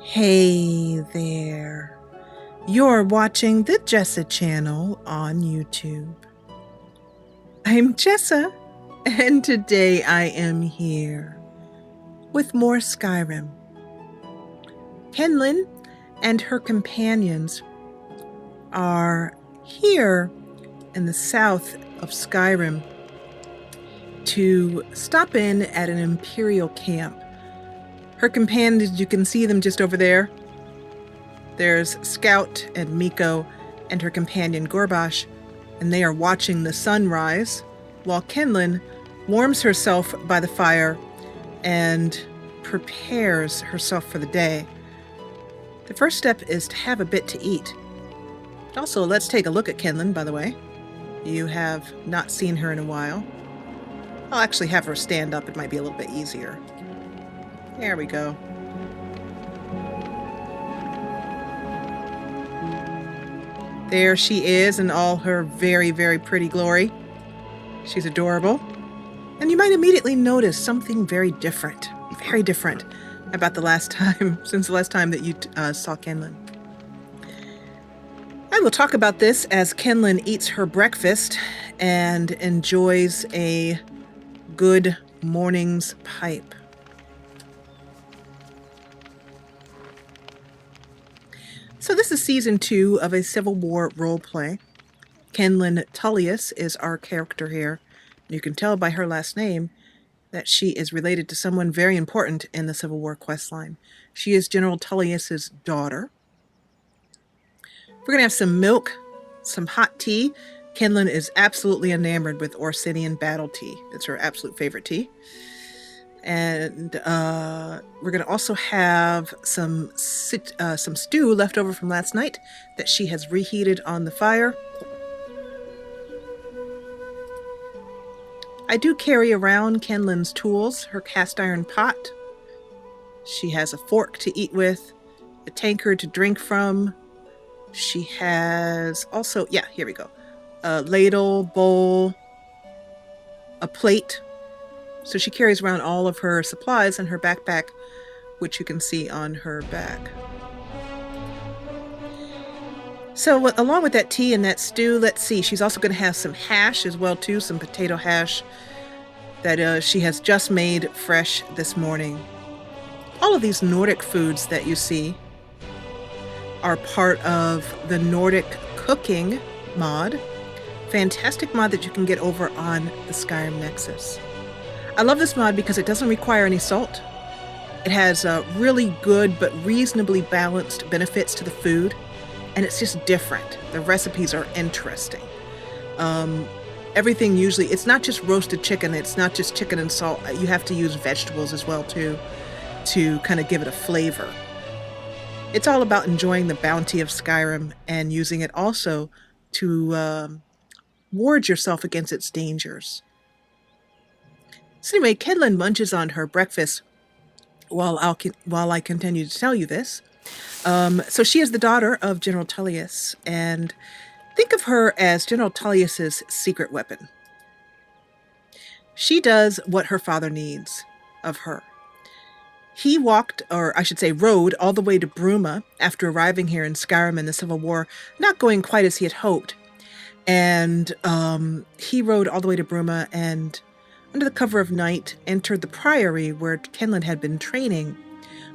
Hey there. You're watching the Jessa Channel on YouTube. I'm Jessa, and today I am here with more Skyrim. Kinlen and her companions are here in the south of Skyrim to stop in at an Imperial camp. Her companions, you can see them just over there. There's Scout and Miko and her companion Gorbash, and they are watching the sun rise while Kinlen warms herself by the fire and prepares herself for the day. The first step is to have a bit to eat. Also, let's take a look at Kinlen, by the way. You have not seen her in a while. I'll actually have her stand up. It might be a little bit easier. There we go. There she is in all her very, very pretty glory. She's adorable. And you might immediately notice something very different about the last time, since the last time that you saw Kinlen. I will talk about this as Kinlen eats her breakfast and enjoys a good morning's pipe. So this is season 2 of a Civil War roleplay. Kinlen Tullius is our character here. You can tell by her last name that she is related to someone very important in the Civil War questline. She is General Tullius's daughter. We're going to have some milk, some hot tea. Kinlen is absolutely enamored with Orsinian battle tea. It's her absolute favorite tea. And we're going to also have some stew left over from last night that she has reheated on the fire. I do carry around Kinlen's tools, her cast iron pot. She has a fork to eat with, a tankard to drink from. She has also, here we go, a ladle, bowl, a plate. So she carries around all of her supplies in her backpack, which you can see on her back. So along with that tea and that stew, let's see, she's also going to have some hash as well too, some potato hash that she has just made fresh this morning. All of these Nordic foods that you see are part of the Nordic cooking mod. Fantastic mod that you can get over on the Skyrim Nexus. I love this mod because it doesn't require any salt. It has really good but reasonably balanced benefits to the food, and it's just different. The recipes are interesting. Everything usually, it's not just roasted chicken, it's not just chicken and salt. You have to use vegetables as well too, to kind of give it a flavor. It's all about enjoying the bounty of Skyrim and using it also to ward yourself against its dangers. So anyway, Kinlen munches on her breakfast while I continue to tell you this. So she is the daughter of General Tullius, and think of her as General Tullius's secret weapon. She does what her father needs of her. He walked, or I should say rode, all the way to Bruma after arriving here in Skyrim in the Civil War, not going quite as he had hoped. And he rode all the way to Bruma and under the cover of night, entered the priory where Kinlen had been training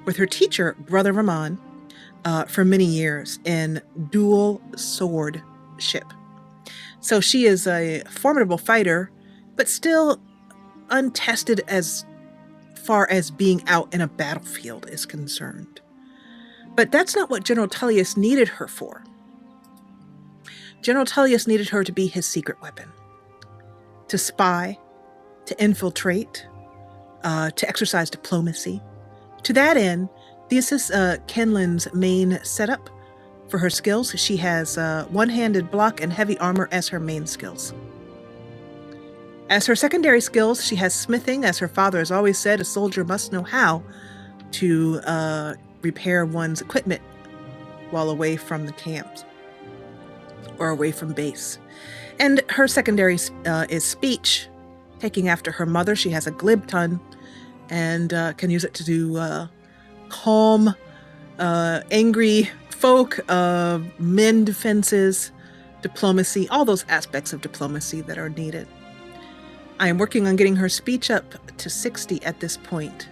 with her teacher, Brother Ramon, for many years in dual swordship. So she is a formidable fighter, but still untested as far as being out in a battlefield is concerned. But that's not what General Tullius needed her for. General Tullius needed her to be his secret weapon, to spy, to infiltrate, to exercise diplomacy. To that end, this is Kinlen's main setup for her skills. She has one-handed block and heavy armor as her main skills. As her secondary skills, she has smithing. As her father has always said, a soldier must know how to repair one's equipment while away from the camps or away from base. And her secondary is speech. Taking after her mother, she has a glib tongue and can use it to calm angry folk, mend defenses, diplomacy, all those aspects of diplomacy that are needed. I am working on getting her speech up to 60 at this point.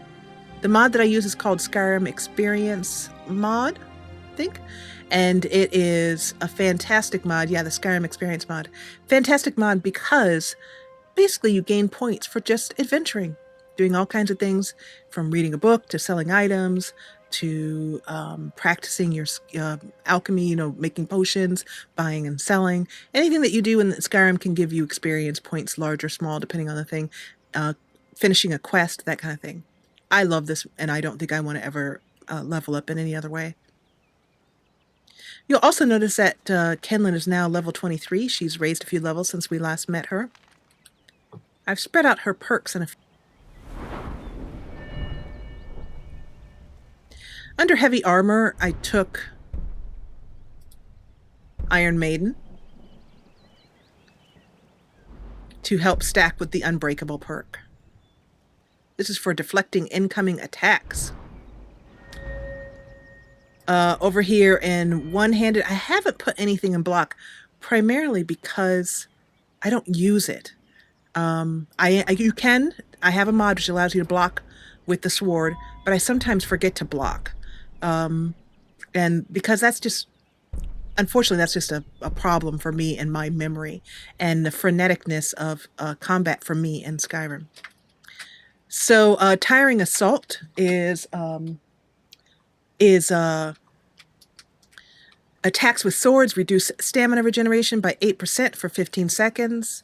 The mod that I use is called Skyrim Experience mod, I think. And it is a fantastic mod. Yeah, the Skyrim Experience mod. Fantastic mod because basically you gain points for just adventuring, doing all kinds of things from reading a book to selling items to practicing your alchemy, making potions, buying and selling. Anything that you do in Skyrim can give you experience points, large or small, depending on the thing. Finishing a quest, that kind of thing. I love this, and I don't think I want to ever level up in any other way. You'll also notice that Kinlen is now level 23. She's raised a few levels since we last met her. I've spread out her perks in a few. Under heavy armor, I took Iron Maiden to help stack with the Unbreakable perk. This is for deflecting incoming attacks. Over here in one-handed, I haven't put anything in block, primarily because I don't use it. I have a mod which allows you to block with the sword, but I sometimes forget to block. And because unfortunately, that's just a problem for me in my memory and the freneticness of combat for me in Skyrim. So Tiring Assault is attacks with swords reduce stamina regeneration by 8% for 15 seconds.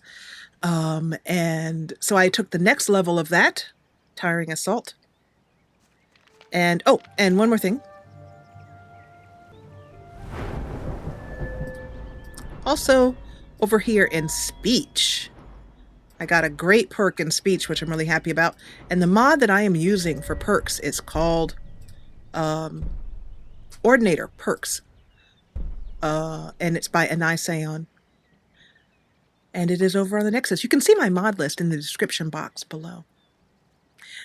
And so I took the next level of that, Tiring Assault. And one more thing. Also, over here in speech, I got a great perk in speech, which I'm really happy about. And the mod that I am using for perks is called Ordinator Perks. And it's by Aniseon. And it is over on the Nexus. You can see my mod list in the description box below.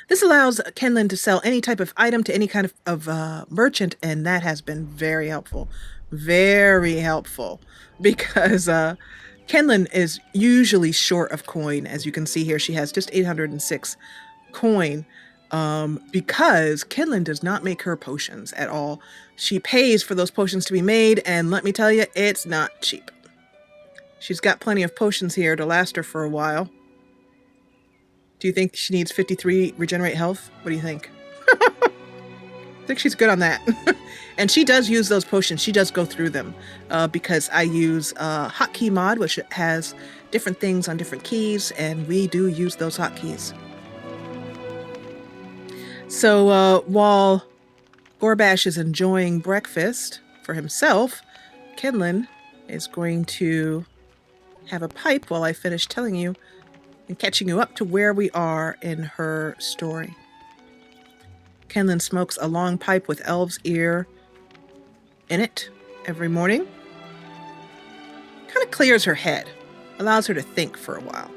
This allows Kinlen to sell any type of item to any kind of merchant, and that has been very helpful. Very helpful. Because Kinlen is usually short of coin. As you can see here, she has just 806 coin. Because Kinlen does not make her potions at all. She pays for those potions to be made, and let me tell you, it's not cheap. She's got plenty of potions here to last her for a while. Do you think she needs 53 regenerate health? What do you think? I think she's good on that. And she does use those potions. She does go through them because I use hotkey mod, which has different things on different keys, and we do use those hotkeys. So while Gorbash is enjoying breakfast for himself, Kinlen is going to have a pipe while I finish telling you and catching you up to where we are in her story. Kinlen smokes a long pipe with elf's ear in it every morning. Kind of clears her head, allows her to think for a while.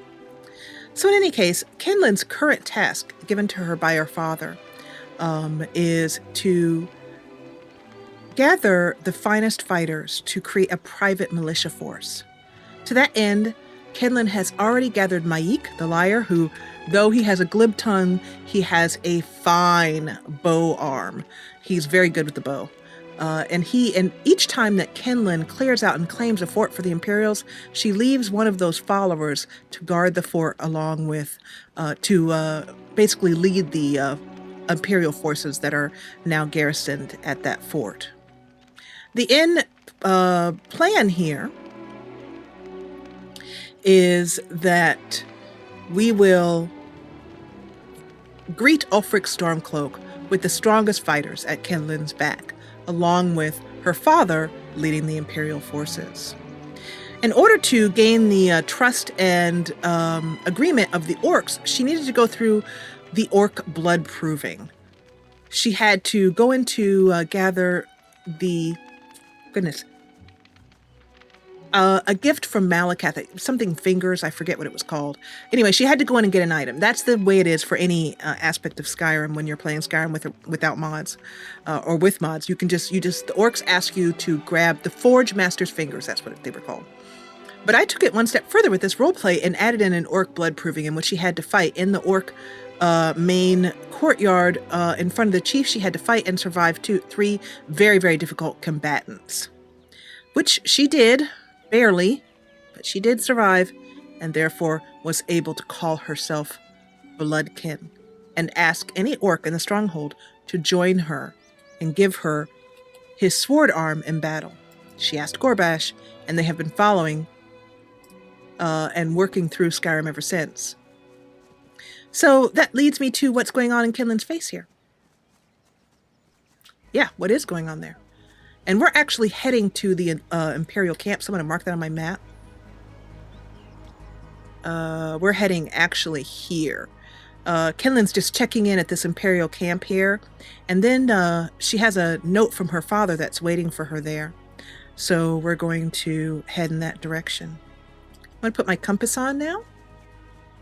So in any case, Kinlen's current task given to her by her father is to gather the finest fighters to create a private militia force. To that end, Kinlen has already gathered Maik, the liar, who, though he has a glib tongue, he has a fine bow arm. He's very good with the bow. And each time that Kinlen clears out and claims a fort for the Imperials, she leaves one of those followers to guard the fort along with, basically lead the Imperial forces that are now garrisoned at that fort. The end plan here is that we will greet Ulfric Stormcloak with the strongest fighters at Kinlen's back, along with her father leading the Imperial forces. In order to gain the trust and agreement of the orcs, she needed to go through the orc blood proving. She had to go into gather the... A gift from Malakath, something fingers, I forget what it was called. Anyway, she had to go in and get an item. That's the way it is for any aspect of Skyrim when you're playing Skyrim without mods, or with mods. The orcs ask you to grab the Forge Master's fingers. That's what they were called. But I took it one step further with this roleplay and added in an orc blood proving in which she had to fight in the orc main courtyard in front of the chief. She had to fight and survive three very, very difficult combatants, which she did. Barely, but she did survive, and therefore was able to call herself Bloodkin and ask any orc in the stronghold to join her and give her his sword arm in battle. She asked Gorbash, and they have been following and working through Skyrim ever since. So that leads me to what's going on in Kinlen's face here. Yeah, what is going on there? And we're actually heading to the Imperial camp. So I'm going to mark that on my map. We're heading actually here. Kinlen's just checking in at this Imperial camp here. And then she has a note from her father that's waiting for her there. So we're going to head in that direction. I'm going to put my compass on now.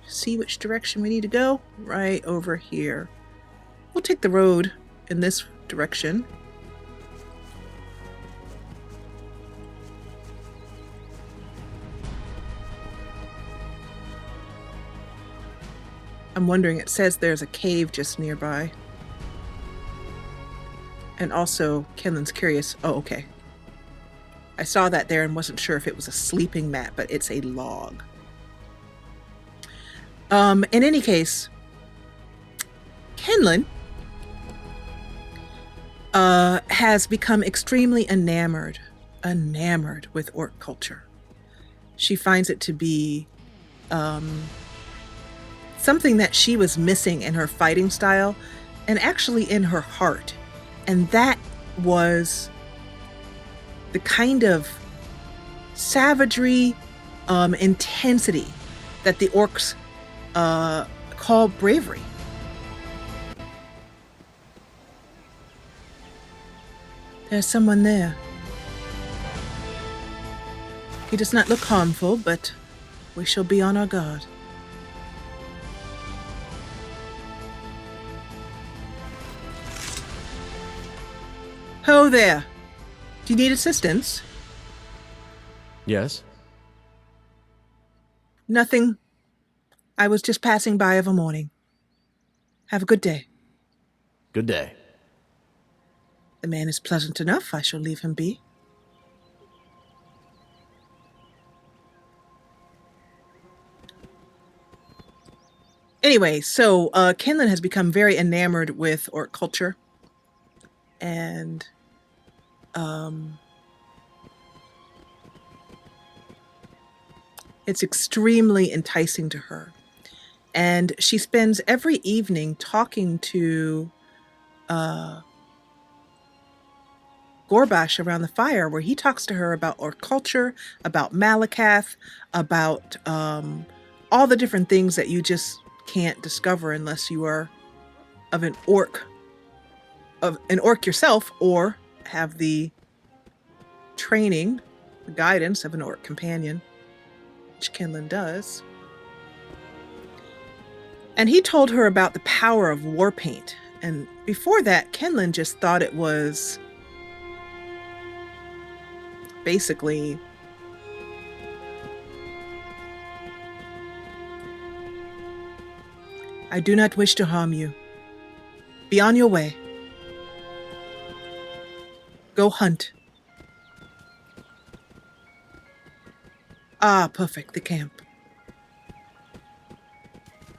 See which direction we need to go. Right over here. We'll take the road in this direction. I'm wondering, it says there's a cave just nearby. And also, Kinlen's curious. Oh, okay. I saw that there and wasn't sure if it was a sleeping mat, but it's a log. In any case, Kinlen has become extremely enamored with orc culture. She finds it to be something that she was missing in her fighting style and actually in her heart. And that was the kind of savagery, intensity that the orcs call bravery. There's someone there. He does not look harmful, but we shall be on our guard. Ho there. Do you need assistance? Yes? Nothing. I was just passing by of a morning. Have a good day. Good day. The man is pleasant enough. I shall leave him be. Anyway, so Kinlen has become very enamored with orc culture. And it's extremely enticing to her. And she spends every evening talking to Gorbash around the fire, where he talks to her about orc culture, about Malakath, about all the different things that you just can't discover unless you are of an orc yourself, or have the training, the guidance of an orc companion, which Kinlen does. And he told her about the power of war paint. And before that, Kinlen just thought it was basically I do not wish to harm you. Be on your way. Go hunt. Ah, perfect, the camp.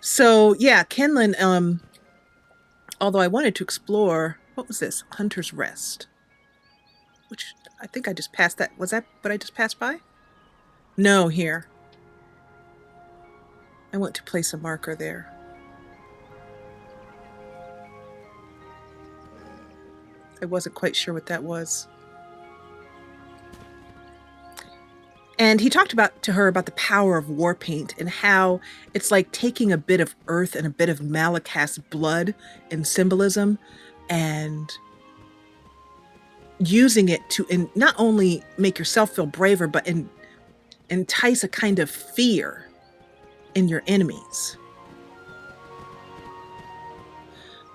So, yeah, Kinlen, although I wanted to explore, what was this? Hunter's Rest. Which, I think I just passed that. Was that what I just passed by? No, here. I want to place a marker there. I wasn't quite sure what that was. And he talked to her about the power of war paint and how it's like taking a bit of earth and a bit of Malakath's blood in symbolism and using it to not only make yourself feel braver, but entice a kind of fear in your enemies.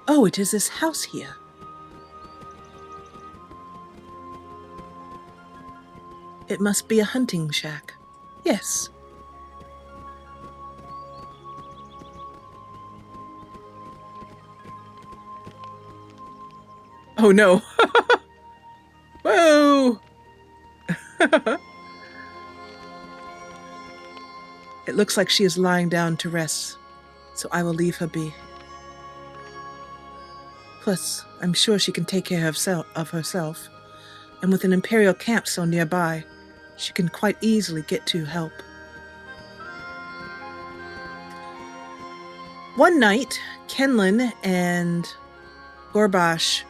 Oh, it is this house here. It must be a hunting shack. Yes. Oh no. Whoa. It looks like she is lying down to rest, so I will leave her be. Plus, I'm sure she can take care of herself, and with an Imperial camp so nearby, she can quite easily get to help. One night, Kinlen and Gorbash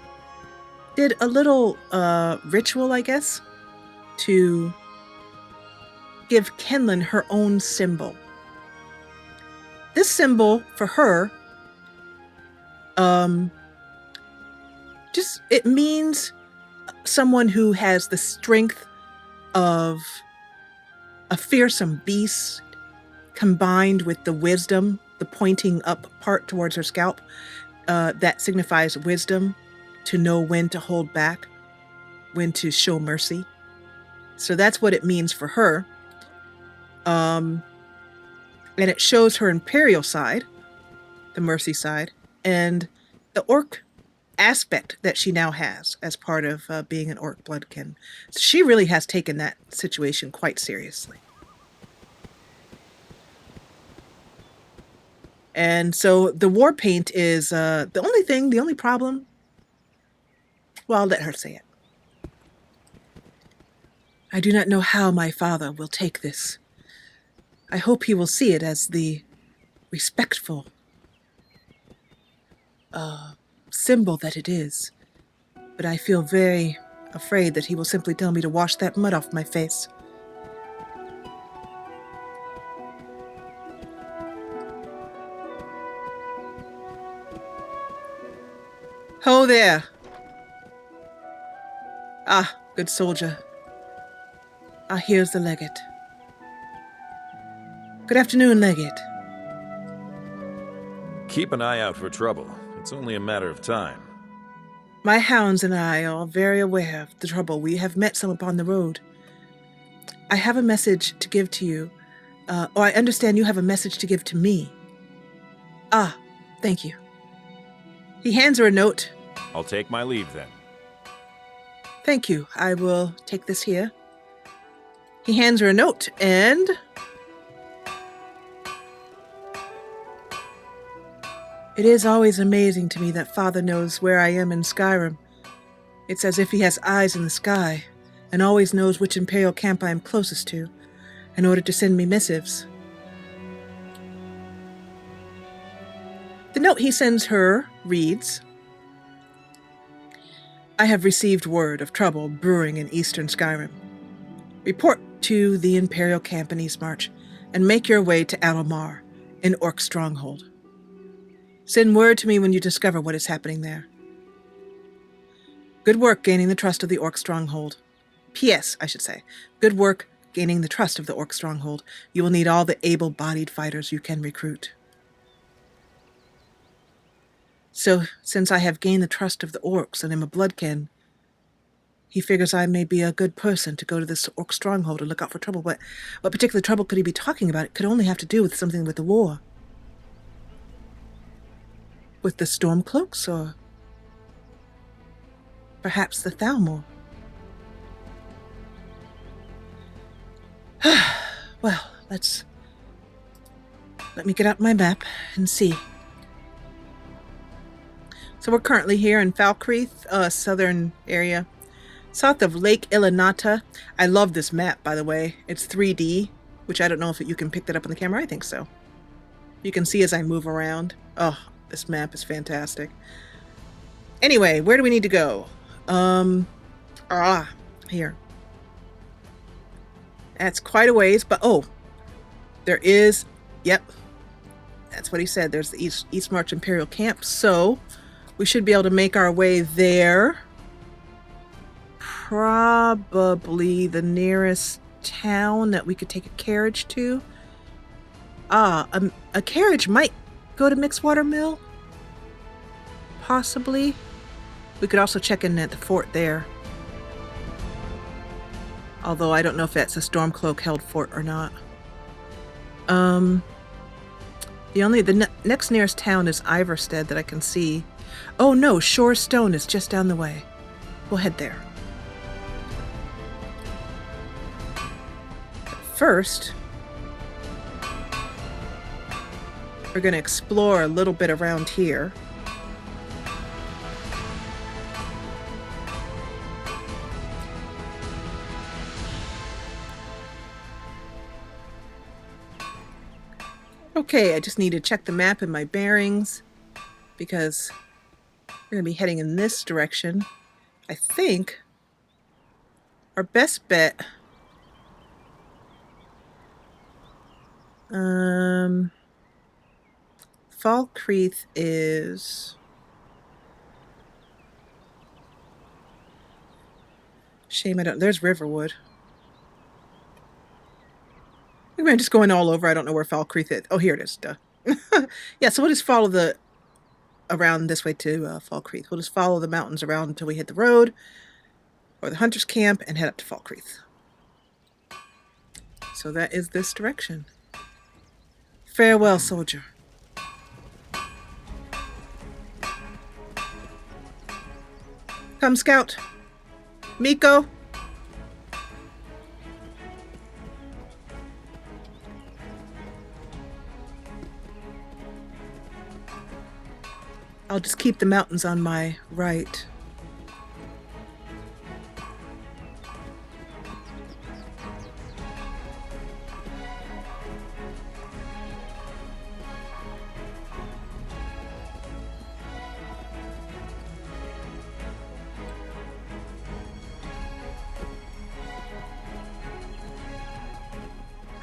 did a little ritual, I guess, to give Kinlen her own symbol. This symbol for her, it means someone who has the strength of a fearsome beast combined with the wisdom, the pointing up part towards her scalp, that signifies wisdom, to know when to hold back, when to show mercy. So that's what it means for her. And it shows her Imperial side, the mercy side, and the orc aspect that she now has as part of being an orc bloodkin. So she really has taken that situation quite seriously. And so the war paint is the only problem. Well, I'll let her say it. I do not know how my father will take this. I hope he will see it as the respectful symbol that it is. But I feel very afraid that he will simply tell me to wash that mud off my face. Ho there! Ah, good soldier. Ah, here's the legate. Good afternoon, legate. Keep an eye out for trouble. It's only a matter of time. My hounds and I are very aware of the trouble. We have met some upon the road. I have a message to give to you. Or I understand you have a message to give to me. Ah, thank you. He hands her a note. I'll take my leave then. Thank you. I will take this here. He hands her a note, and it is always amazing to me that Father knows where I am in Skyrim. It's as if he has eyes in the sky, and always knows which Imperial camp I am closest to, in order to send me missives. The note he sends her reads, I have received word of trouble brewing in eastern Skyrim. Report to the Imperial camp in Eastmarch, and make your way to Alomar, an orc stronghold. Send word to me when you discover what is happening there. Good work gaining the trust of the orc stronghold. P.S., I should say. Good work gaining the trust of the orc stronghold. You will need all the able-bodied fighters you can recruit. So, since I have gained the trust of the orcs and am a bloodkin, he figures I may be a good person to go to this orc stronghold and look out for trouble. But what particular trouble could he be talking about? It could only have to do with something with the war. With the Stormcloaks, or perhaps the Thalmor. Well, let me get out my map and see. So we're currently here in Falkreath, southern area, south of Lake Ilinata. I love this map, by the way. It's 3D, which I don't know if you can pick that up on the camera. I think so. You can see as I move around. Oh, this map is fantastic. Anyway, where do we need to go? Here. That's quite a ways, but there is, yep. That's what he said. There's the Eastmarch Imperial camp, so we should be able to make our way there. Probably the nearest town that we could take a carriage to. A carriage might go to Mixwater Mill. Possibly. We could also check in at the fort there. Although I don't know if that's a Stormcloak held fort or not. The next nearest town is Iverstead that I can see. Oh no, Shorestone is just down the way. We'll head there. First, we're going to explore a little bit around here. Okay, I just need to check the map and my bearings because we're going to be heading in this direction. I think our best bet... Falkreath is... Shame I don't... There's Riverwood. I'm just going all over. I don't know where Falkreath is. Oh, here it is. Duh. Yeah, so we'll just follow around this way to Falkreath. We'll just follow the mountains around until we hit the road or the hunter's camp and head up to Falkreath. So that is this direction. Farewell, soldier. Come, scout. Miko. I'll just keep the mountains on my right.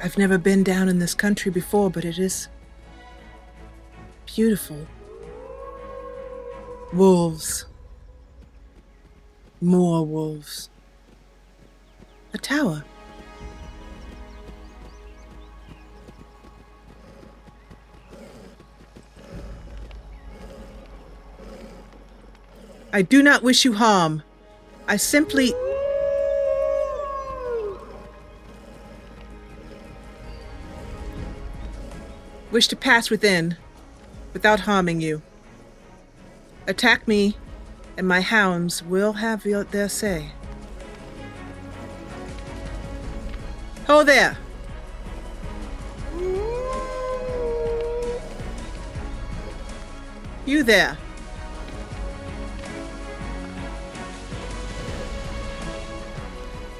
I've never been down in this country before, but it is beautiful. Wolves. More wolves. A tower. I do not wish you harm. I simply... wish to pass within without harming you. Attack me, and my hounds will have their say. Ho there! You there!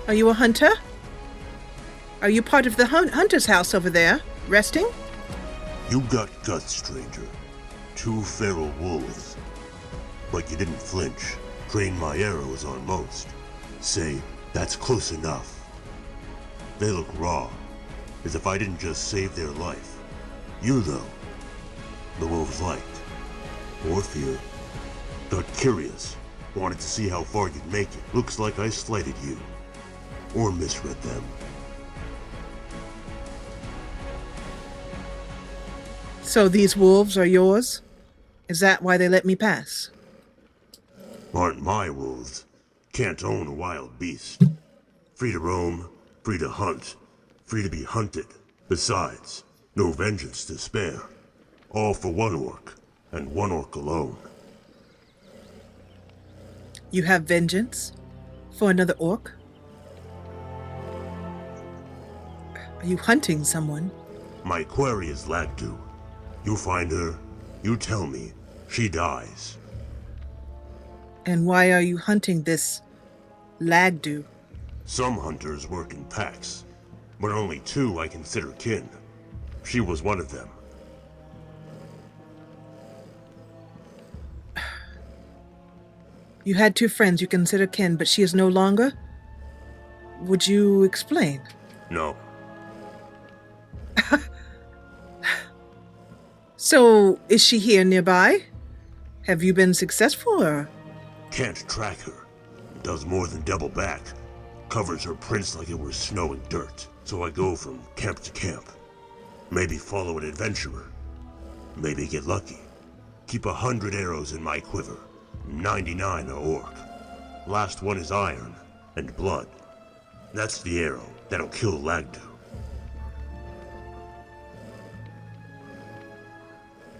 Are you a hunter? Are you part of the hunter's house over there, resting? You got guts, stranger. 2 feral wolves. But you didn't flinch. Trained my arrows on most. Say, that's close enough. They look raw, as if I didn't just save their life. You, though, the wolves liked. Or fear. Got curious. Wanted to see how far you'd make it. Looks like I slighted you. Or misread them. So these wolves are yours? Is that why they let me pass? Aren't my wolves. Can't own a wild beast. Free to roam, free to hunt, free to be hunted. Besides, no vengeance to spare. All for one orc, and one orc alone. You have vengeance? For another orc? Are you hunting someone? My query is Lagdu. You find her, you tell me, she dies. And why are you hunting this Lagdu? Some hunters work in packs, but only 2 I consider kin. She was one of them. You had 2 friends you consider kin, but she is no longer? Would you explain? No. So, is she here nearby? Have you been successful, or? Can't track her. Does more than double back. Covers her prints like it were snow and dirt, so I go from camp to camp. Maybe follow an adventurer. Maybe get lucky. Keep 100 arrows in my quiver. 99 are orc. Last one is iron and blood. That's the arrow that'll kill Lagdu.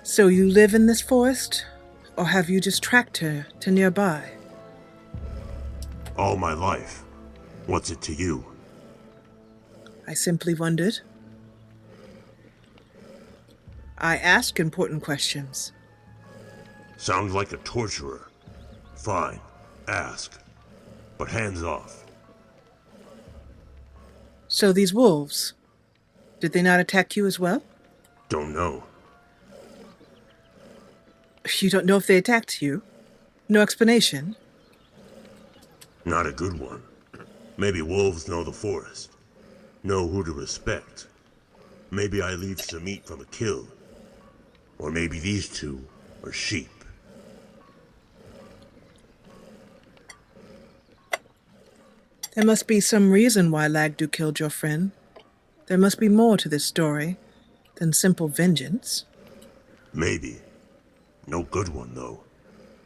So you live in this forest? Or have you just tracked her to nearby? All my life. What's it to you? I simply wondered. I ask important questions. Sounds like a torturer. Fine, ask. But hands off. So these wolves, did they not attack you as well? Don't know. You don't know if they attacked you? No explanation? Not a good one. Maybe wolves know the forest. Know who to respect. Maybe I leave some meat from a kill. Or maybe these two are sheep. There must be some reason why Lagdu killed your friend. There must be more to this story than simple vengeance. Maybe. No good one, though.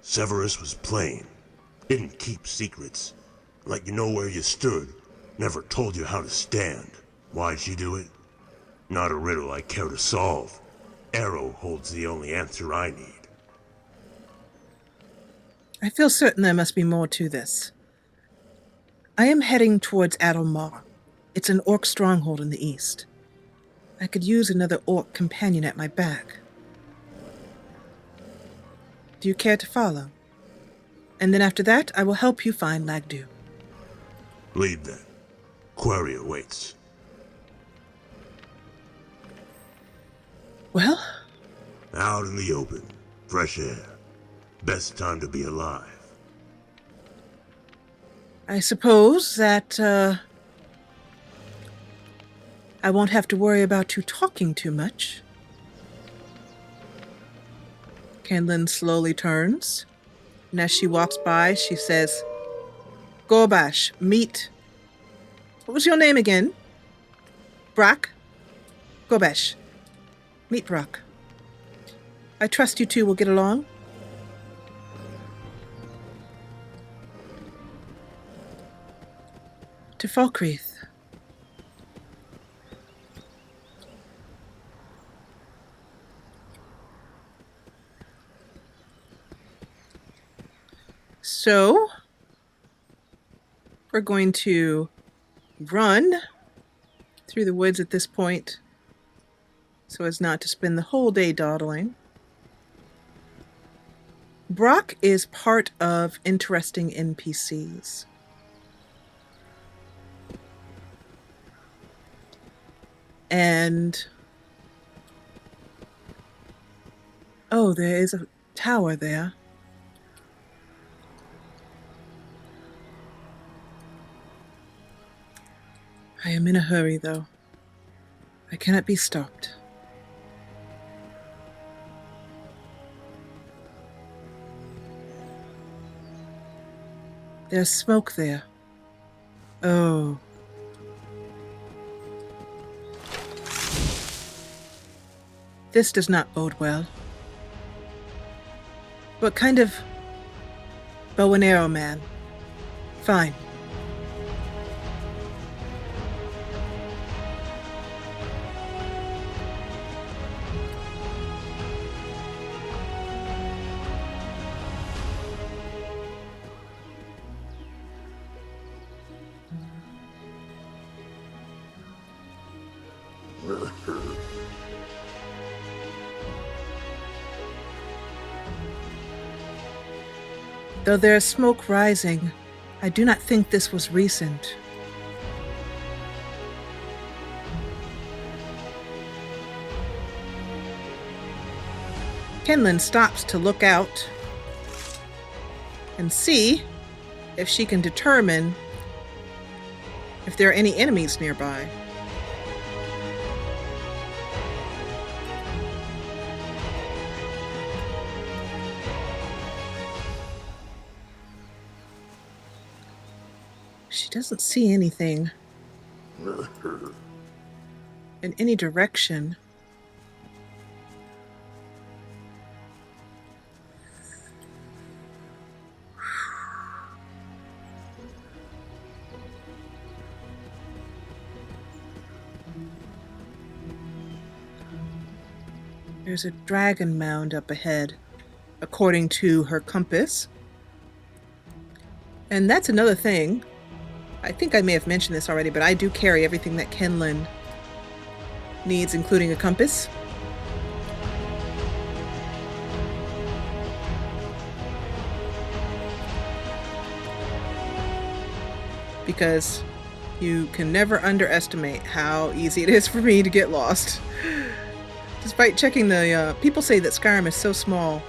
Severus was plain. Didn't keep secrets. Let you know where you stood. Never told you how to stand. Why'd she do it? Not a riddle I care to solve. Arrow holds the only answer I need. I feel certain there must be more to this. I am heading towards Adelmar. It's an orc stronghold in the east. I could use another orc companion at my back. Do you care to follow? And then after that, I will help you find Lagdu. Lead then. Query awaits. Well? Out in the open. Fresh air. Best time to be alive. I suppose that, I won't have to worry about you talking too much. Kinlen slowly turns, and as she walks by, she says, Gorbash, meet... What was your name again? Brakh? Gorbash. Meet Brakh. I trust you two will get along. To Falkreath. So, we're going to run through the woods at this point so as not to spend the whole day dawdling. Brakh is part of interesting NPCs. And oh, there is a tower there. I am in a hurry, though. I cannot be stopped. There's smoke there. Oh. This does not bode well. What kind of bow and arrow man? Fine. Though there is smoke rising, I do not think this was recent. Kinlen stops to look out and see if she can determine if there are any enemies nearby. She doesn't see anything in any direction. There's a dragon mound up ahead, according to her compass. And that's another thing. I think I may have mentioned this already, but I do carry everything that Kinlen needs, including a compass. Because you can never underestimate how easy it is for me to get lost. Despite checking the, people say that Skyrim is so small.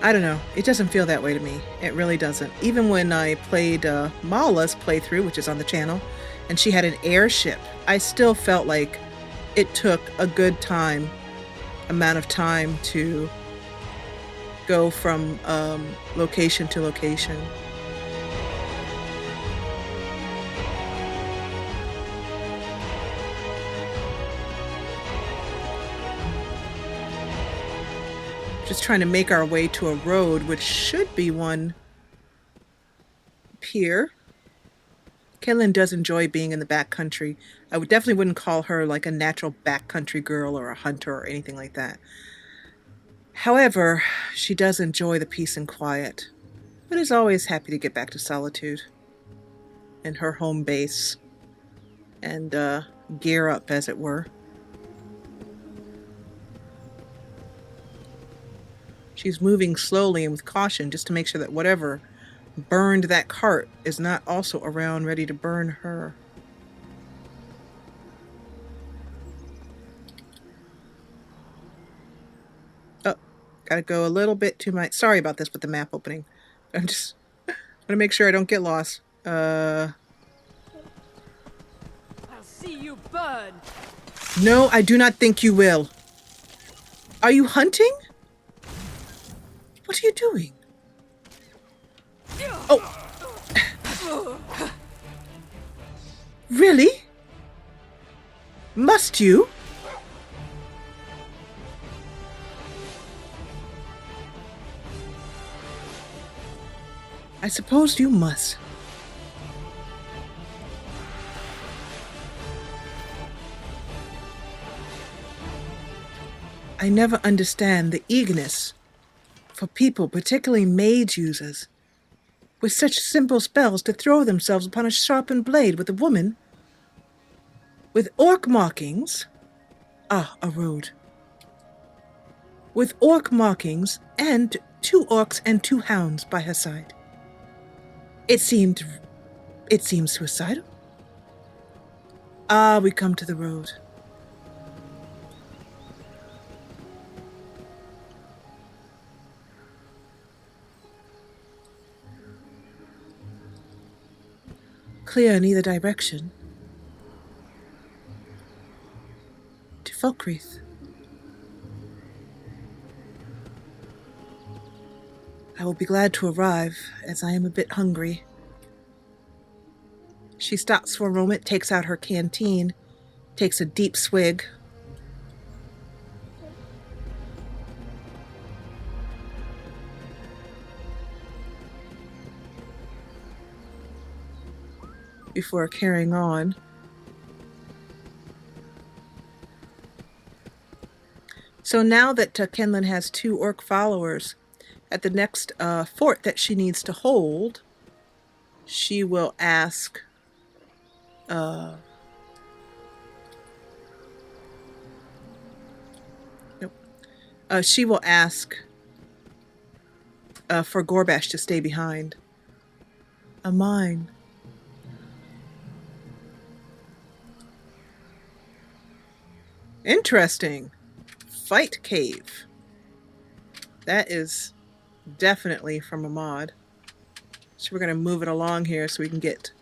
I don't know. It doesn't feel that way to me. It really doesn't. Even when I played Mala's playthrough, which is on the channel, and she had an airship, I still felt like it took a good amount of time to go from location to location. Just trying to make our way to a road, which should be one up here. Kinlen does enjoy being in the backcountry. I definitely wouldn't call her like a natural backcountry girl or a hunter or anything like that. However, she does enjoy the peace and quiet, but is always happy to get back to Solitude and her home base and gear up, as it were. She's moving slowly and with caution just to make sure that whatever burned that cart is not also around ready to burn her. Oh, gotta go a little bit to my... Sorry about this with the map opening. I'm just... want to make sure I don't get lost. I'll see you burn. No, I do not think you will. Are you hunting? What are you doing? Oh. Really? Must you? I suppose you must. I never understand the eagerness for people, particularly mage users, with such simple spells to throw themselves upon a sharpened blade with a woman with orc markings. Ah, a road. With orc markings and 2 orcs and 2 hounds by her side. It seemed suicidal. Ah, we come to the road. Clear in either direction. To Falkreath. I will be glad to arrive, as I am a bit hungry. She stops for a moment, takes out her canteen, takes a deep swig. Before carrying on. So now that Kinlen has 2 orc followers, at the next fort that she needs to hold, she will ask she will ask for Gorbash to stay behind. A mine. Interesting. Fight cave. That is definitely from a mod. So we're going to move it along here so we can get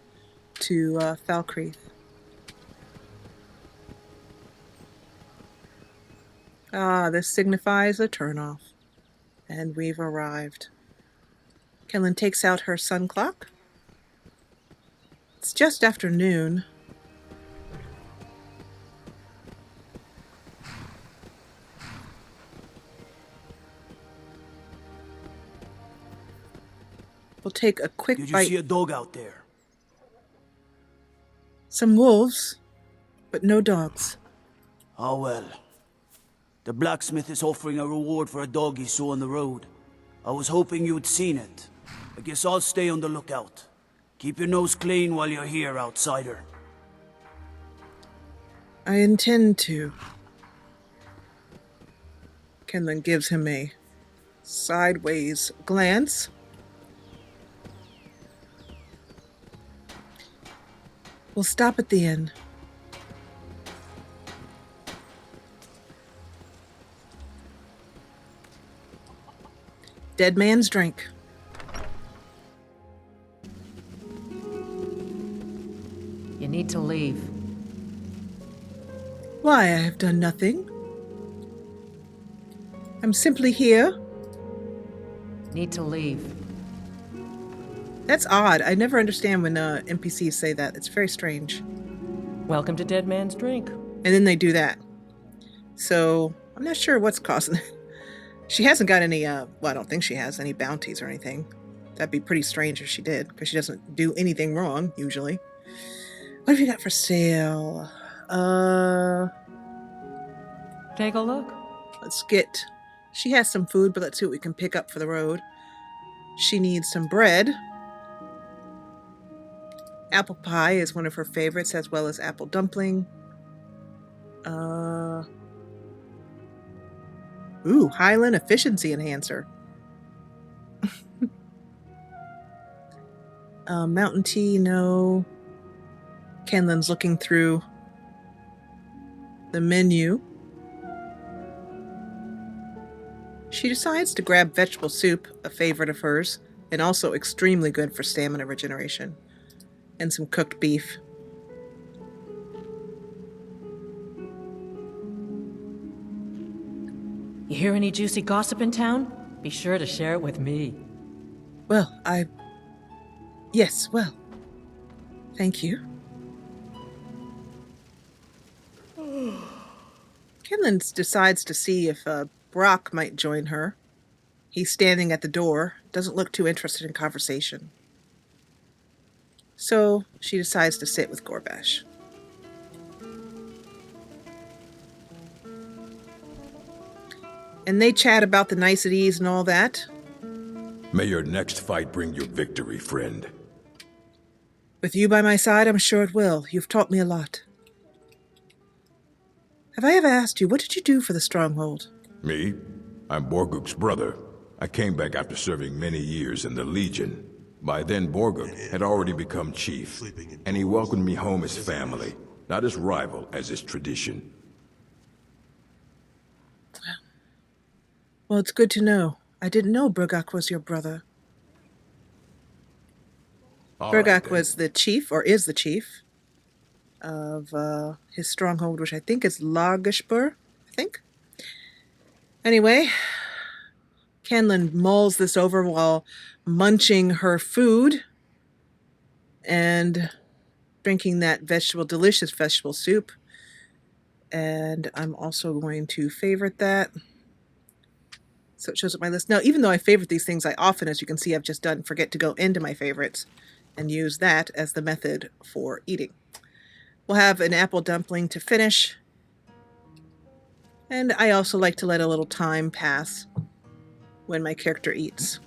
to Falkreath. Ah, this signifies a turnoff. And we've arrived. Kinlen takes out her sun clock. It's just after noon. We'll take a quick Did you bite. see a dog out there? Some wolves, but no dogs. Oh well. The blacksmith is offering a reward for a dog he saw on the road. I was hoping you'd seen it. I guess I'll stay on the lookout. Keep your nose clean while you're here, outsider. I intend to. Kinlen gives him a sideways glance. We'll stop at the inn. Dead man's drink. You need to leave. Why, I have done nothing. I'm simply here. Need to leave. That's odd. I never understand when NPCs say that. It's very strange. Welcome to Dead Man's Drink. And then they do that. So, I'm not sure what's causing it. She hasn't got any, well, I don't think she has any bounties or anything. That'd be pretty strange if she did, because she doesn't do anything wrong, usually. What have you got for sale? Take a look. Let's get... She has some food, but let's see what we can pick up for the road. She needs some bread. Apple pie is one of her favorites, as well as apple dumpling. Ooh, Highland Efficiency Enhancer. Mountain tea, no. Kinlen's looking through the menu. She decides to grab vegetable soup, a favorite of hers, and also extremely good for stamina regeneration. And some cooked beef. You hear any juicy gossip in town? Be sure to share it with me. Well, Yes, well. Thank you. Kinlen decides to see if Brakh might join her. He's standing at the door, doesn't look too interested in conversation. So she decides to sit with Gorbash. And they chat about the niceties and all that. May your next fight bring you victory, friend. With you by my side, I'm sure it will. You've taught me a lot. Have I ever asked you, what did you do for the Stronghold? Me? I'm Borguk's brother. I came back after serving many years in the Legion. By then, Borguk had already become chief, and he welcomed me home as family, not as rival as is tradition. Well, it's good to know. I didn't know Brakh was your brother. Brakh was the chief, or is the chief, of his stronghold, which I think is Lagashbur, I think. Anyway, Kinlen mulls this over while munching her food and drinking that delicious vegetable soup. And I'm also going to favorite that. So it shows up my list. Now, even though I favorite these things, I often, as you can see, I've just done, forget to go into my favorites and use that as the method for eating. We'll have an apple dumpling to finish. And I also like to let a little time pass when my character eats.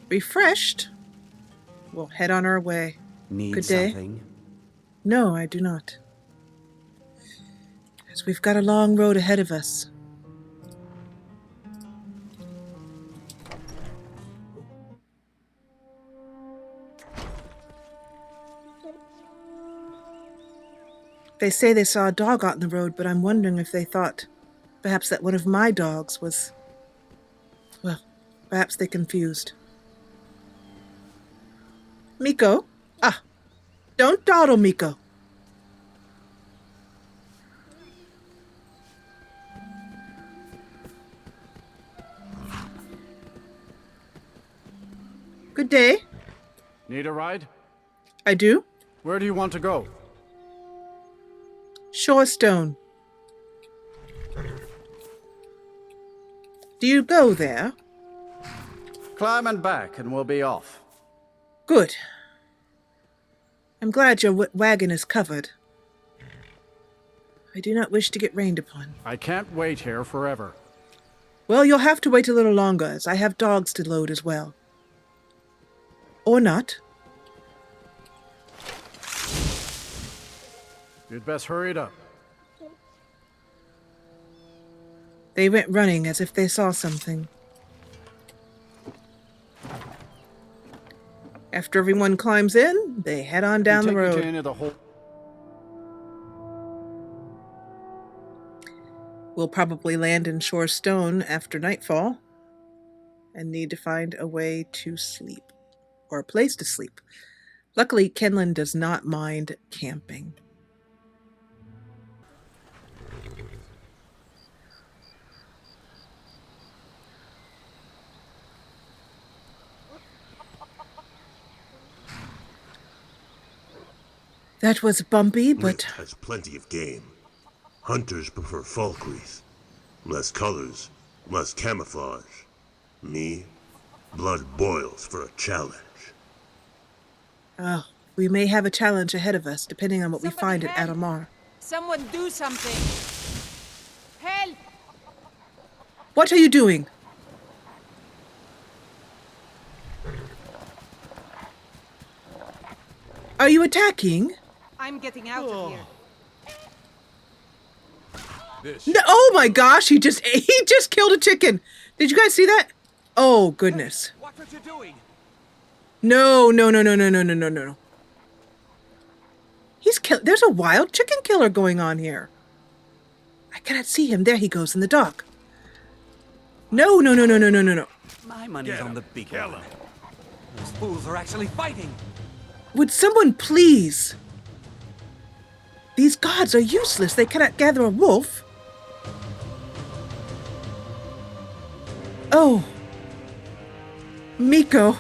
Refreshed, we'll head on our way. Need Good day. something? No, I do not. As we've got a long road ahead of us. They say they saw a dog out in the road, but I'm wondering if they thought perhaps that one of my dogs was... Well, perhaps they confused. Miko? Ah, don't dawdle, Miko. Good day. Need a ride? I do. Where do you want to go? Shorestone. Do you go there? Climb and back and we'll be off. Good. I'm glad your wagon is covered. I do not wish to get rained upon. I can't wait here forever. Well, you'll have to wait a little longer, as I have dogs to load as well. Or not. You'd best hurry it up. They went running as if they saw something. After everyone climbs in, they head on down the Take you to road. any of the whole... We'll probably land in Shorestone after nightfall and need to find a way to sleep, or a place to sleep. Luckily, Kinlen does not mind camping. That was bumpy, but... Rit has plenty of game. Hunters prefer Falkreath. Less colors, less camouflage. Me, blood boils for a challenge. Oh, we may have a challenge ahead of us, depending on what we find at Adamar. Someone do something! Help! What are you doing? Are you attacking? I'm getting out of here. No, oh my gosh, he just killed a chicken. Did you guys see that? Oh goodness. What are you doing? No. There's a wild chicken killer going on here. I cannot see him. There he goes in the dock. No. My money's on the big one. Those fools are actually fighting. Would someone please? These gods are useless. They cannot gather a wolf. Oh. Miko.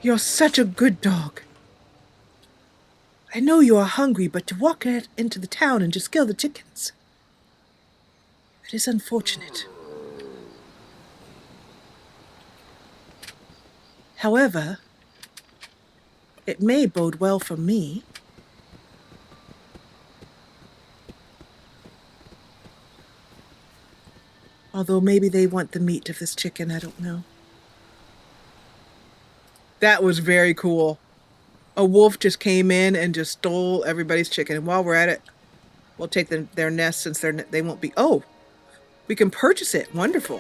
You're such a good dog. I know you are hungry, but to walk into the town and just kill the chickens. It is unfortunate. However, it may bode well for me. Although maybe they want the meat of this chicken, I don't know. That was very cool. A wolf just came in and just stole everybody's chicken. And while we're at it, we'll take their nest since they won't be... Oh, we can purchase it. Wonderful.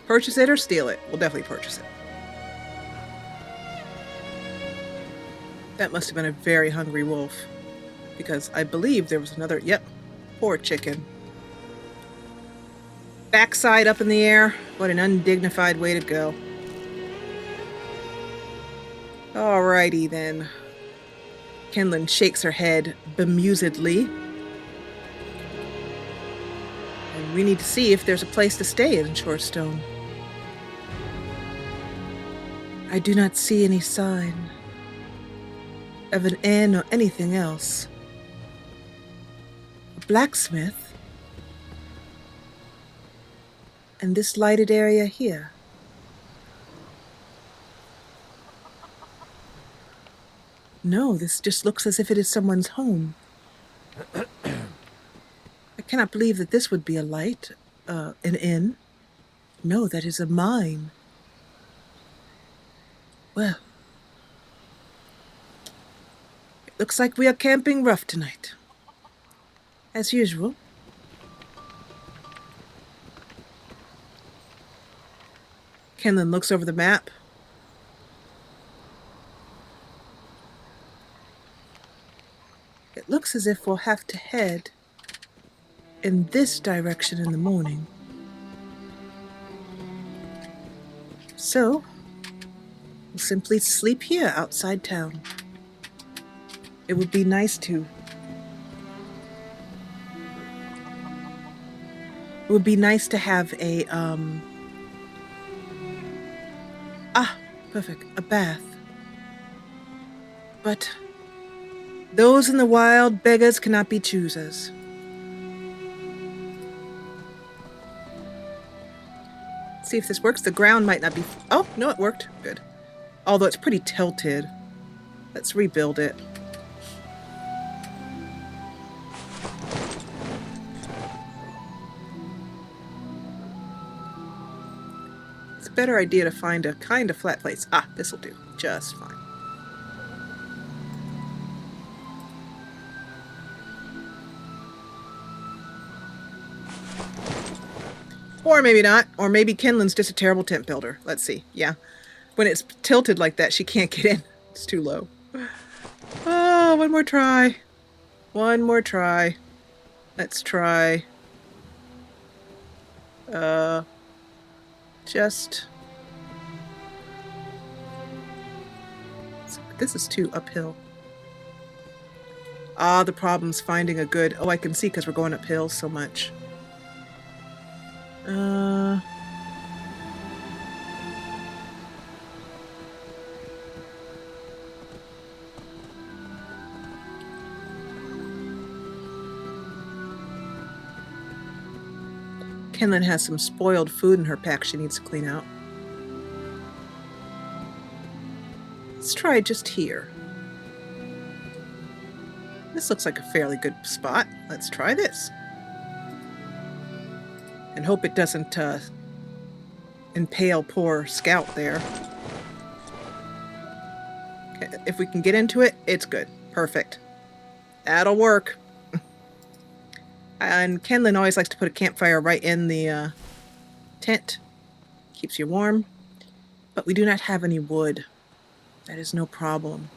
Purchase it or steal it. We'll definitely purchase it. That must have been a very hungry wolf. Because I believe there was another... Yep. Poor chicken. Backside up in the air. What an undignified way to go. Alrighty then. Kinlen shakes her head bemusedly. And we need to see if there's a place to stay in Shorestone. I do not see any sign of an inn or anything else. A blacksmith? And this lighted area here. No, this just looks as if it is someone's home. I cannot believe that this would be a light, an inn. No, that is a mine. Well, it looks like we are camping rough tonight. As usual. Kinlen looks over the map. It looks as if we'll have to head in this direction in the morning. So, we'll simply sleep here outside town. It would be nice to It would be nice to have a, perfect, a bath. But those in the wild, beggars cannot be choosers. See if this works. The ground might not be... Oh, no, it worked. Good. Although it's pretty tilted. Let's rebuild it. It's a better idea to find a kind of flat place. Ah, this'll do. Just fine. Or maybe not. Or maybe Kinlen's just a terrible tent builder. Let's see. Yeah. When it's tilted like that, she can't get in. It's too low. Oh, one more try. One more try. Let's try. Just... This is too uphill. Ah, the problem's finding a good... Oh, I can see because we're going uphill so much. Kinlen has some spoiled food in her pack she needs to clean out. Let's try just here. This looks like a fairly good spot. Let's try this. And hope it doesn't impale poor Scout there. Okay, if we can get into it, it's good. Perfect. That'll work. And Kinlen always likes to put a campfire right in the tent. Keeps you warm. But we do not have any wood. That is no problem.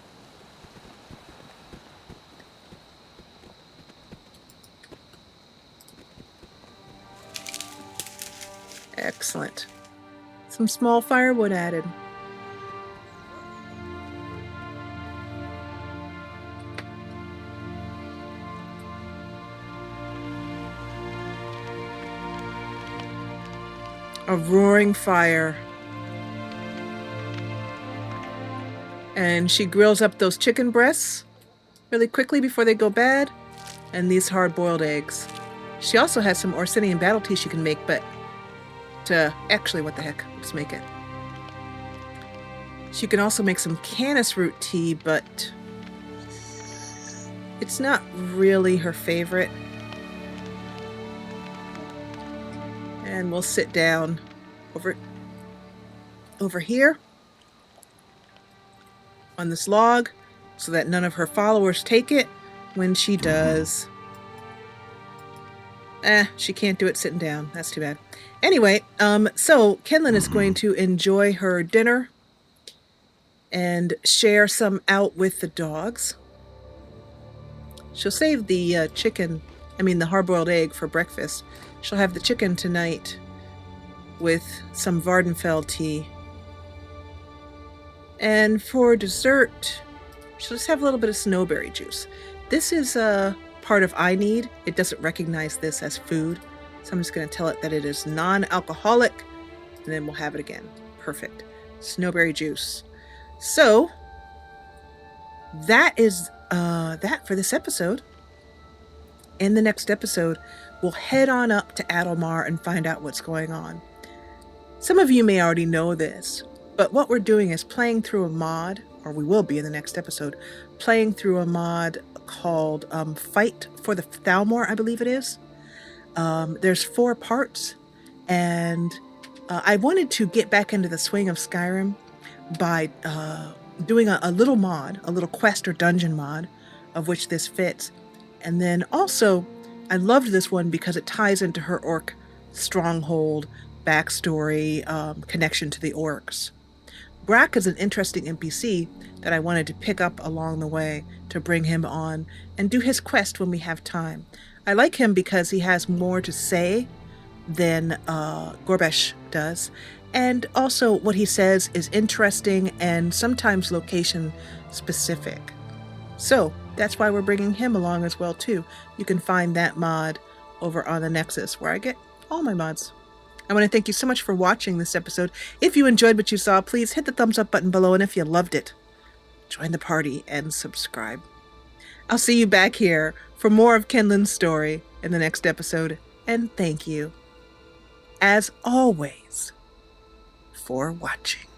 Excellent. Some small firewood added. A roaring fire. And she grills up those chicken breasts really quickly before they go bad. And these hard-boiled eggs. She also has some Orsinian battle tea she can make, but actually, what the heck? Let's make it. She can also make some canis root tea, but it's not really her favorite. And we'll sit down over here on this log so that none of her followers take it when she does. She can't do it sitting down. That's too bad. Anyway, so Kinlen is going to enjoy her dinner and share some out with the dogs. She'll save the the hard-boiled egg for breakfast. She'll have the chicken tonight with some Vardenfell tea. And for dessert, she'll just have a little bit of snowberry juice. This is part of I Need. It doesn't recognize this as food. So I'm just going to tell it that it is non-alcoholic, and then we'll have it again. Perfect. Snowberry juice. So, that is that for this episode. In the next episode, we'll head on up to Adelmar and find out what's going on. Some of you may already know this, but what we're doing is playing through a mod, or we will be in the next episode, playing through a mod called Fight for the Thalmor, I believe it is. There's 4 parts, and I wanted to get back into the swing of Skyrim by doing a little mod, a little quest or dungeon mod, of which this fits. And then also, I loved this one because it ties into her orc stronghold, backstory, connection to the orcs. Brakh is an interesting NPC that I wanted to pick up along the way to bring him on and do his quest when we have time. I like him because he has more to say than Gorbash does, and also what he says is interesting and sometimes location specific. So that's why we're bringing him along as well too. You can find that mod over on the Nexus, where I get all my mods. I want to thank you so much for watching this episode. If you enjoyed what you saw, please hit the thumbs up button below, and if you loved it, join the party and subscribe. I'll see you back here for more of Kinlen's story in the next episode, and thank you, as always, for watching.